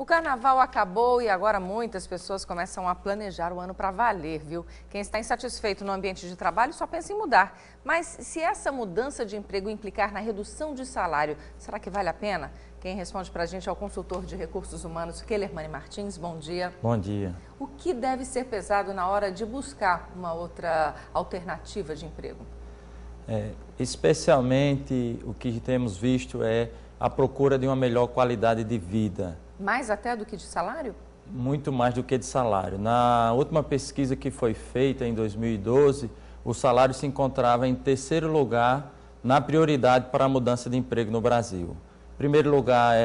O carnaval acabou e agora muitas pessoas começam a planejar o ano para valer, viu? Quem está insatisfeito no ambiente de trabalho só pensa em mudar. Mas se essa mudança de emprego implicar na redução de salário, será que vale a pena? Quem responde para a gente é o consultor de recursos humanos, Kellermann Martins. Bom dia. Bom dia. O que deve ser pesado na hora de buscar uma outra alternativa de emprego? Especialmente o que temos visto é a procura de uma melhor qualidade de vida. Mais até do que de salário? Muito mais do que de salário. Na última pesquisa que foi feita em 2012, o salário se encontrava em terceiro lugar na prioridade para a mudança de emprego no Brasil. Em primeiro lugar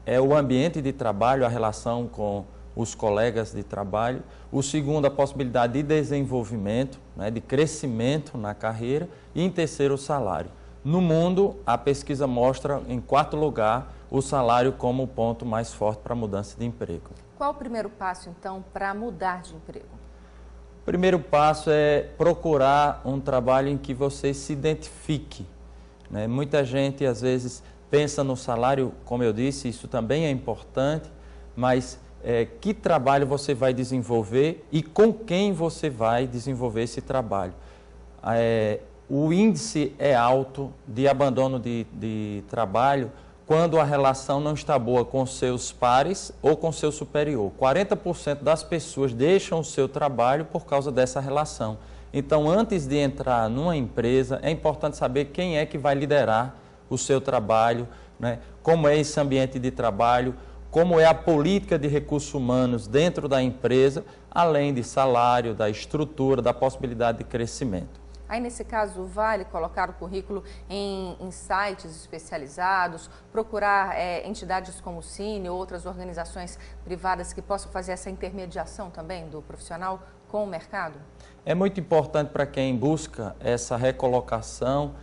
é o ambiente de trabalho, a relação com os colegas de trabalho. O segundo, a possibilidade de desenvolvimento, de crescimento na carreira. E em terceiro, o salário. No mundo, a pesquisa mostra, em quarto lugar, o salário como o ponto mais forte para a mudança de emprego. Qual o primeiro passo, então, para mudar de emprego? O primeiro passo é procurar um trabalho em que você se identifique. Muita gente, às vezes, pensa no salário, como eu disse, isso também é importante, mas que trabalho você vai desenvolver e com quem você vai desenvolver esse trabalho. O índice é alto de abandono de trabalho quando a relação não está boa com seus pares ou com seu superior. 40% das pessoas deixam o seu trabalho por causa dessa relação. Então, antes de entrar numa empresa, é importante saber quem é que vai liderar o seu trabalho, como é esse ambiente de trabalho, como é a política de recursos humanos dentro da empresa, além de salário, da estrutura, da possibilidade de crescimento. Aí, nesse caso, vale colocar o currículo em sites especializados, procurar entidades como o Cine ou outras organizações privadas que possam fazer essa intermediação também do profissional com o mercado? É muito importante para quem busca essa recolocação,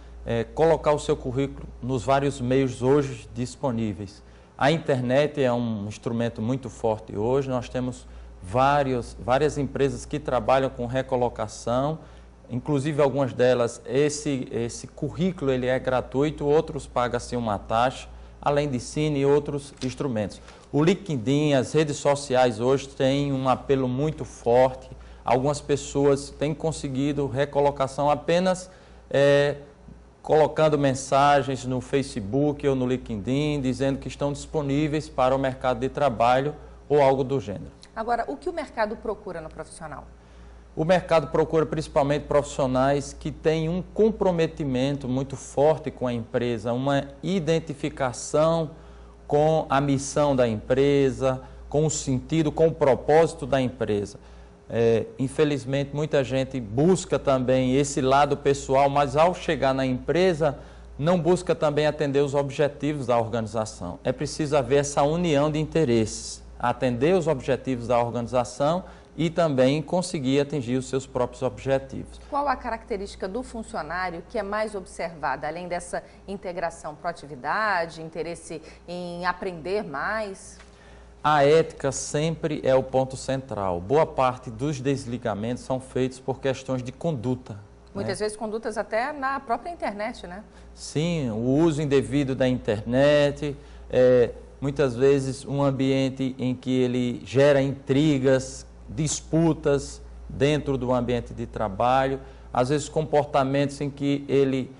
colocar o seu currículo nos vários meios hoje disponíveis. A internet é um instrumento muito forte hoje, nós temos várias empresas que trabalham com recolocação. Inclusive, algumas delas, esse currículo ele é gratuito, outros pagam-se uma taxa, além de Cine e outros instrumentos. O LinkedIn, as redes sociais hoje têm um apelo muito forte. Algumas pessoas têm conseguido recolocação apenas colocando mensagens no Facebook ou no LinkedIn, dizendo que estão disponíveis para o mercado de trabalho ou algo do gênero. Agora, o que o mercado procura no profissional? O mercado procura principalmente profissionais que têm um comprometimento muito forte com a empresa, uma identificação com a missão da empresa, com o sentido, com o propósito da empresa. Infelizmente, muita gente busca também esse lado pessoal, mas ao chegar na empresa, não busca também atender os objetivos da organização. É preciso haver essa união de interesses, atender os objetivos da organização e também conseguir atingir os seus próprios objetivos. Qual a característica do funcionário que é mais observada, além dessa integração, proatividade, interesse em aprender mais? A ética sempre é o ponto central. Boa parte dos desligamentos são feitos por questões de conduta. Muitas vezes condutas até na própria internet, né? Sim, o uso indevido da internet, muitas vezes um ambiente em que ele gera intrigas, disputas dentro do ambiente de trabalho, às vezes comportamentos em que ele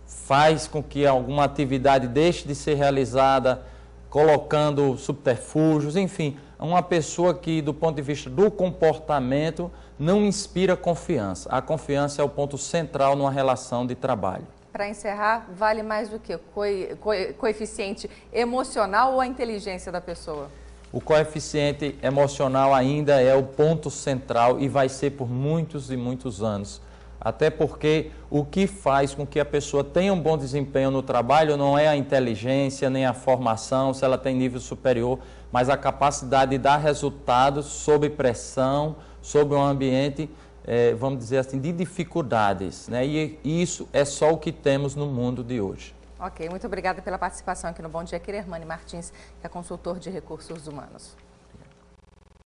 faz com que alguma atividade deixe de ser realizada, colocando subterfúgios, enfim, uma pessoa que, do ponto de vista do comportamento, não inspira confiança. A confiança é o ponto central numa relação de trabalho. Para encerrar, vale mais do que coeficiente emocional ou a inteligência da pessoa? O coeficiente emocional ainda é o ponto central e vai ser por muitos e muitos anos. Até porque o que faz com que a pessoa tenha um bom desempenho no trabalho não é a inteligência, nem a formação, se ela tem nível superior, mas a capacidade de dar resultados sob pressão, sob um ambiente, vamos dizer assim, de dificuldades. E isso é só o que temos no mundo de hoje. Ok, muito obrigada pela participação aqui no Bom Dia, Kellermann Martins, que é consultor de recursos humanos.